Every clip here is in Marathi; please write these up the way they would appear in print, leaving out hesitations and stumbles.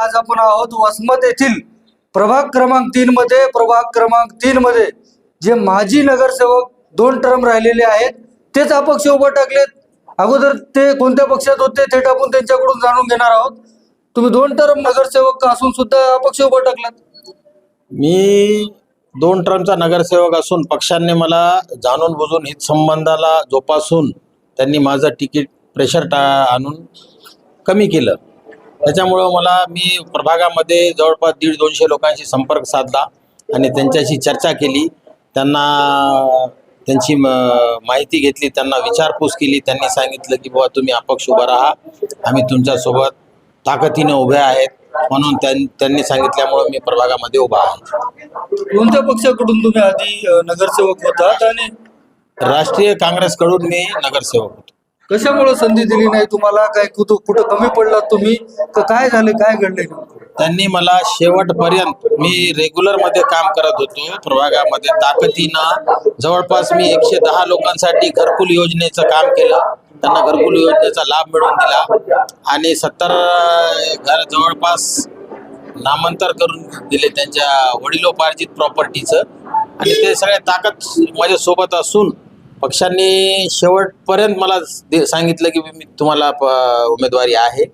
आज आपण आहोत वसमत येथील प्रभाग क्रमांक 3 मध्ये जे माजी नगरसेवक 2 टर्म राहिलेले आहेत तेच अपक्ष उभं टाकलेत. अगोदर ते कोणत्या पक्षात होते थेट आपण त्यांच्याकडून जाणून घेणार आहोत. तुम्ही 2 टर्म नगरसेवक असून सुद्धा अपक्ष उभं टाकलात. मी 2 टर्मचा नगरसेवक असून पक्षांनी मला जाणून बुजून हितसंबंधाला जोपासून त्यांनी माझं तिकीट प्रेशर आणून कमी केलं. त्याच्यामुळं मी प्रभागामध्ये जवळपास 150-200 लोकांशी संपर्क साधला आणि त्यांच्याशी चर्चा केली. त्यांना त्यांची माहिती घेतली, त्यांना विचारपूस केली. त्यांनी सांगितलं की बाबा तुम्ही अपक्ष उभा राहा, आम्ही तुमच्यासोबत ताकदीने उभे आहेत. म्हणून त्यांनी सांगितल्यामुळं मी प्रभागामध्ये उभा आहे. कोणत्या पक्षाकडून तुम्ही आधी नगरसेवक होतात आणि राष्ट्रीय काँग्रेसकडून मी नगरसेवक होतो. कशामुळे संधी दिली नाही तुम्हाला? काय कुठं कमी पडलात तुम्ही? काय झाले, काय घडले? त्यांनी मला शेवटपर्यंत, मी रेग्युलरमध्ये काम करत होतो प्रभागामध्ये ताकदीनं. जवळपास मी 110 लोकांसाठी घरकुल योजनेचं काम केलं. त्यांना घरकुल योजनेचा लाभ मिळवून दिला आणि 70 घर जवळपास नामांतर करून दिले त्यांच्या वडिलोपार्जित प्रॉपर्टीचं. आणि ते सगळे ताकद माझ्यासोबत असून पक्षांनी शेवटपर्यंत मला सांगितलं की मी तुम्हाला उमेदवारी आहे.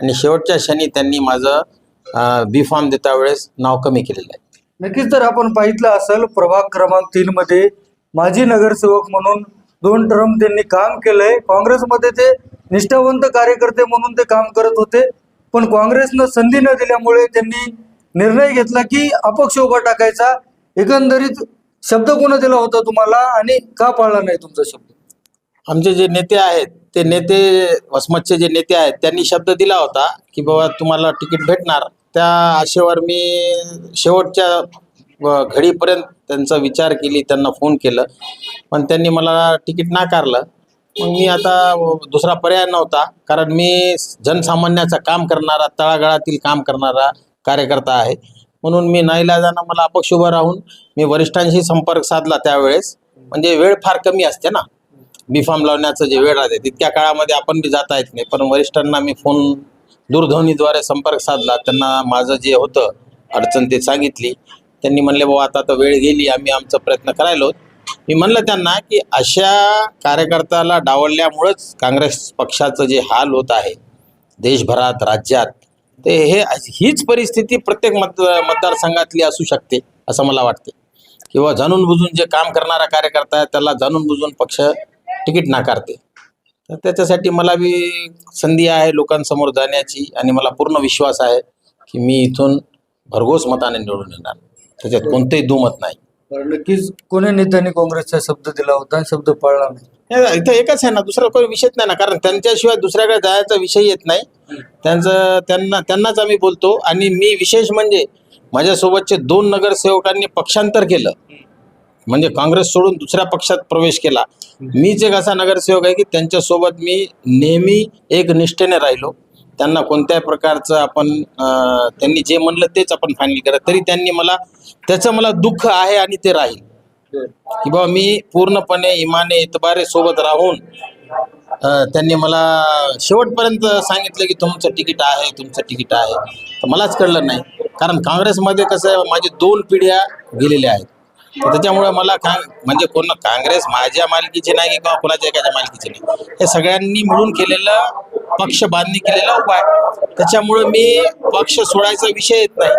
आणि शेवटच्या क्षणी त्यांनी माझं बी फॉर्म देता वेळेस नाव कमी केलेलं आहे. नक्कीच. तर आपण पाहिलं असेल प्रभाग क्रमांक 3 मध्ये माजी नगरसेवक म्हणून 2 टर्म त्यांनी काम केलंय. काँग्रेसमध्ये ते निष्ठावंत कार्यकर्ते म्हणून ते काम करत होते, पण काँग्रेसनं संधी न दिल्यामुळे त्यांनी निर्णय घेतला की अपक्ष उभा टाकायचा. एकंदरीत शब्द कोण दिला होता तुम्हाला आणि का पाळला नाही तुमचा शब्द? आमचे जे नेते आहेत, ते नेते वसमतचे जे नेते आहेत, त्यांनी शब्द दिला होता की बाबा तुम्हाला तिकीट भेटणार. त्या आशेवर मी शेवटच्या घडीपर्यंत त्यांचा विचार केली, त्यांना फोन केलं, पण त्यांनी मला तिकीट नाकारलं. मग मी आता दुसरा पर्याय नव्हता, कारण मी जनसामान्याचं काम करणारा, तळागाळातील काम करणारा कार्यकर्ता आहे. म्हणून मी नाईलाजानं मला अपक्ष उभं राहून मी वरिष्ठांशी संपर्क साधला त्यावेळेस. म्हणजे वेळ फार कमी असते ना, बी फॉर्म लावण्याचं जे वेळ राहते तितक्या काळामध्ये आपण बी जाता येत नाही. पण वरिष्ठांना मी फोन दूरध्वनीद्वारे संपर्क साधला. त्यांना माझं जे होतं अडचण ते सांगितली. त्यांनी म्हणले बाबा आता तर वेळ गेली, आम्ही आमचा प्रयत्न करायलो. मी म्हणलं त्यांना की अशा कार्यकर्त्याला डावलल्यामुळंच काँग्रेस पक्षाचं जे हाल होत आहे देशभरात, राज्यात, ते हीच परिस्थिती प्रत्येक मतदारसंघातली असू शकते असं मला वाटते. किंवा जाणून बुजून जे काम करणारा कार्यकर्ता आहे त्याला जाणून बुजून पक्ष तिकीट नाकारते. तर त्याच्यासाठी मला बी संधी आहे लोकांसमोर जाण्याची आणि मला पूर्ण विश्वास आहे की मी इथून भरघोस मताने निवडून येणार. त्याच्यात कोणतेही दुमत नाही. नक्कीच. कोणी नेत्यांनी काँग्रेसचा शब्द दिला होता, शब्द पाळला नाही? इथं एकच आहे ना, दुसरा काही विषयच नाही ना, कारण त्यांच्याशिवाय दुसऱ्याकडे जायचा विषय येत नाही. त्यांनाच आम्ही बोलतो. आणि मी विशेष म्हणजे माझ्यासोबतचे 2 नगरसेवकांनी पक्षांतर केलं, म्हणजे काँग्रेस सोडून दुसऱ्या पक्षात प्रवेश केला. मीच एक असा नगरसेवक आहे की त्यांच्यासोबत मी नेहमी एक निष्ठेने राहिलो. त्यांना कोणत्याही प्रकारचं त्यांनी जे म्हणलं तेच आपण फायनल करत. तरी त्यांनी त्याचं मला दुःख आहे आणि ते राहील की बाबा मी पूर्णपणे इमाने इतबारे सोबत राहून त्यांनी मला शेवटपर्यंत सांगितलं की तुमचं तिकीट आहे, तुमचं तिकीट आहे. तर मलाच कळलं नाही, कारण काँग्रेसमध्ये कसं आहे, माझी 2 पिढ्या गेलेल्या आहेत. त्याच्यामुळे मला म्हणजे काँग्रेस माझ्या मालकीची नाही किंवा कोणाच्या एखाद्या मालकीची नाही, हे सगळ्यांनी मिळून केलेलं पक्ष बांधणी केलेला उपाय. त्याच्यामुळे मी पक्ष सोडायचा विषय येत नाही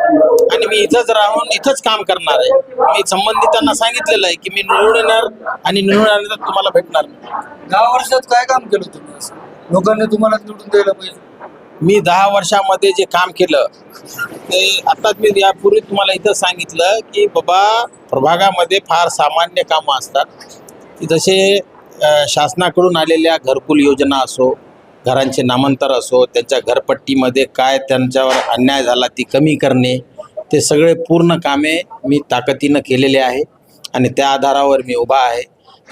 आणि मी इथंच राहून इथंच काम करणार आहे. मी संबंधितांना सांगितलेलं आहे की मी निवडून येणार आणि निवडून आल्यानंतर तुम्हाला भेटणार. 10 वर्षात काय काम केलं तुम्ही असं लोकांनी तुम्हाला निवडून द्यायला पाहिजे? मी 10 वर्षामध्ये जे काम केलं ते आताच मी यापूर्वी तुम्हाला इथं सांगितलं की बाबा प्रभागामध्ये फार सामान्य कामं असतात की जसे शासनाकडून आलेल्या घरकुल योजना असो, घरांचे नामांतर असो, त्यांच्या घरपट्टीमध्ये काय त्यांच्यावर अन्याय झाला ती कमी करणे, ते सगळे पूर्ण कामे मी ताकदीनं केलेले आहे आणि त्या आधारावर मी उभा आहे.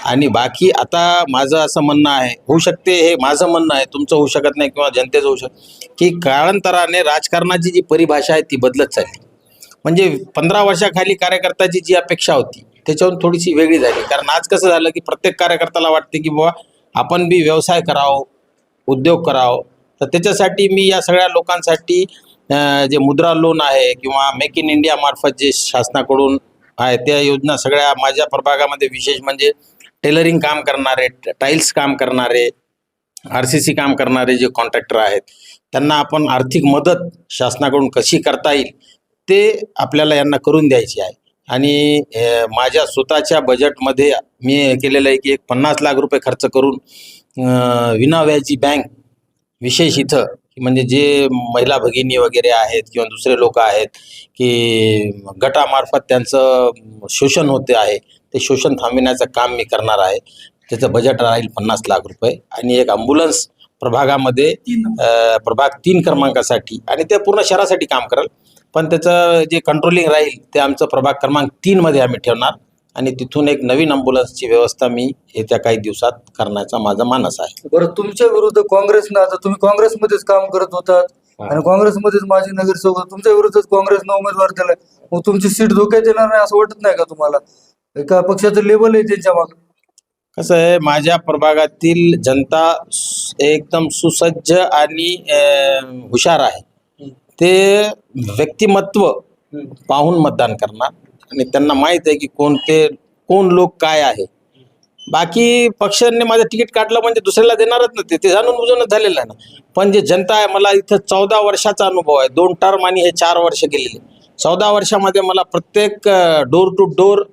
आणि बाकी आता माझं असं म्हणणं आहे, होऊ शकते, हे माझं म्हणणं आहे, तुमचं होऊ शकत नाही किंवा जनतेचं होऊ शकतं, की काळांतराने राजकारणाची जी परिभाषा आहे ती बदलत चालली. म्हणजे 15 वर्षाखाली कार्यकर्त्याची जी अपेक्षा होती त्याच्यावरून थोडीशी वेगळी झाली. कारण आज कसं झालं की प्रत्येक कार्यकर्त्याला वाटते की बाबा आपण बी व्यवसाय करावं, उद्योग करावं. तर त्याच्यासाठी मी या सगळ्या लोकांसाठी जे मुद्रा लोन आहे किंवा मेक इन इंडिया मार्फत जे शासनाकडून आहे त्या योजना सगळ्या माझ्या प्रभागामध्ये विशेष म्हणजे टेलरिंग काम करणारे, टाईल्स काम करणारे, RCC काम करणारे जे कॉन्ट्रॅक्टर आहेत त्यांना आपण आर्थिक मदत शासनाकडून कशी करता येईल ते आपल्याला यांना करून द्यायची आहे. आणि माझ्या स्वतःच्या बजेटमध्ये मी केलेलं आहे की एक 50 लाख रुपये खर्च करून विनाव्याजी बँक विशेष इथं म्हणजे जे महिला भगिनी वगैरे आहेत किंवा दुसरे लोक आहेत की गटामार्फत त्यांचं शोषण होते आहे ते शोषण थांबविण्याचं काम मी करणार आहे. त्याचं बजेट राहील 50 लाख रुपये आणि एक ॲम्ब्युलन्स प्रभागामध्ये प्रभाग 3 क्रमांकासाठी आणि ते पूर्ण शहरासाठी काम करेल. पण त्याचं जे कंट्रोलिंग राहील ते आमचं प्रभाग क्रमांक 3 मध्ये आम्ही ठेवणार आणि तिथून एक नवीन ॲम्ब्युलन्सची व्यवस्था मी येत्या काही दिवसात करण्याचा माझा मानस आहे. बरं, तुमच्या विरुद्ध काँग्रेसनं, आता तुम्ही काँग्रेसमध्येच काम करत होतात आणि काँग्रेसमध्येच माजी नगरसेवक, तुमच्या विरुद्धच काँग्रेसनं उमेदवार दिलाय, मग तुमची सीट धोक्यात येणार नाही असं वाटत नाही का तुम्हाला? एका पक्षाचं लेबल आहे त्यांच्या मागे. कसं आहे, माझ्या प्रभागातील जनता एकदम सुसज्ज आणि हुशार आहे. ते व्यक्तिमत्व पाहून मतदान करणार आणि त्यांना माहीत आहे की कोण लोक काय आहे. बाकी पक्षांनी माझं तिकीट काढलं म्हणजे दुसऱ्याला देणारच नाही, ते जाणून बुजूनच झालेलं आहे ना. पण जे जनता आहे, मला इथं 14 वर्षाचा अनुभव आहे, 2 टर्म आणि हे 4 वर्ष गेलेले. 14 वर्षामध्ये मला प्रत्येक डोर टू डोर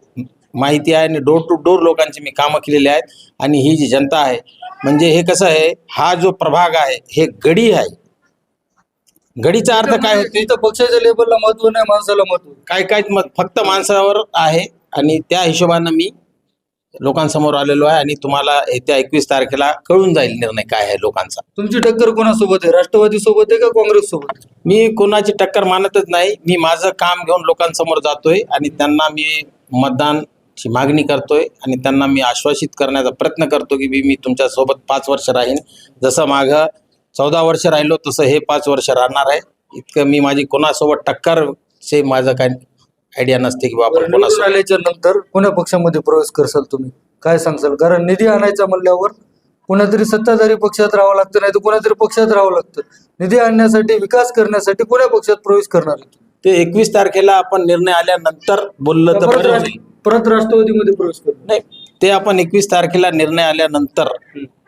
माहिती आहे आणि डोर टू डोर लोकांची मी कामं केलेली आहेत. आणि ही जी जनता आहे म्हणजे हे कसं आहे, हा जो प्रभाग आहे हे गडी आहे. गडीचा अर्थ काय होते, इथं पक्षाच्या लेबलला महत्व नाही, माणसाला महत्व. काय फक्त माणसावर आहे आणि त्या हिशोबानं मी लोकांसमोर आलेलो आहे आणि तुम्हाला येत्या 21 तारखेला कळून जाईल निर्णय काय आहे लोकांचा. तुमची टक्कर कोणासोबत आहे, राष्ट्रवादी सोबत आहे का काँग्रेस सोबत? मी कोणाची टक्कर मानतच नाही. मी माझं काम घेऊन लोकांसमोर जातोय आणि त्यांना मी मतदानची मागणी करतोय आणि त्यांना मी आश्वासित करण्याचा प्रयत्न करतो की मी तुमच्या सोबत 5 वर्ष राहीन. जसं मागं 14 वर्ष राहिलो तसं हे 5 वर्ष राहणार आहे. इतकं मी माझी कोणासोबत टक्करचे माझं काय आयडिया नसते की बाबा निवडून आल्याच्या नंतर कोण्या पक्षामध्ये प्रवेश करसाल तुम्ही, काय सांगसाल? कारण निधी आणायचा म्हणल्यावर कोणातरी सत्ताधारी पक्षात राहावं लागतं, नाही तर कोणातरी पक्षात राहावं लागतं. निधी आणण्यासाठी, विकास करण्यासाठी कोण्या पक्षात प्रवेश करणार आहे? ते 21 तारखेला आपण निर्णय आल्यानंतर बोललं तर बरं होईल. परत राष्ट्रवादीमध्ये प्रवेश करणार नाही, ते आपण 21 तारखेला निर्णय आल्यानंतर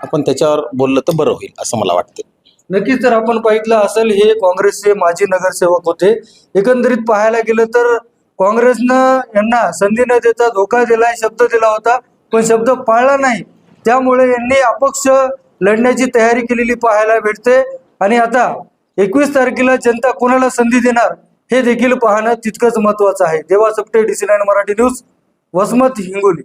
आपण त्याच्यावर बोललं तर बरं होईल असं मला वाटते. नक्कीच. तर आपण पाहिलं असेल, हे काँग्रेसचे माजी नगरसेवक होते. एकंदरीत पाहायला गेलं तर काँग्रेसनं यांना संधी न देता धोका दिलाय, शब्द दिला होता पण शब्द पाळला नाही. त्यामुळे यांनी अपक्ष लढण्याची तयारी केलेली पाहायला भेटते. आणि आता 21 तारखेला जनता कोणाला संधी देणार हे देखील पाहणं तितकंच महत्वाचं आहे. देवा सपटे, DC9 मराठी न्यूज, वसमत, हिंगोली.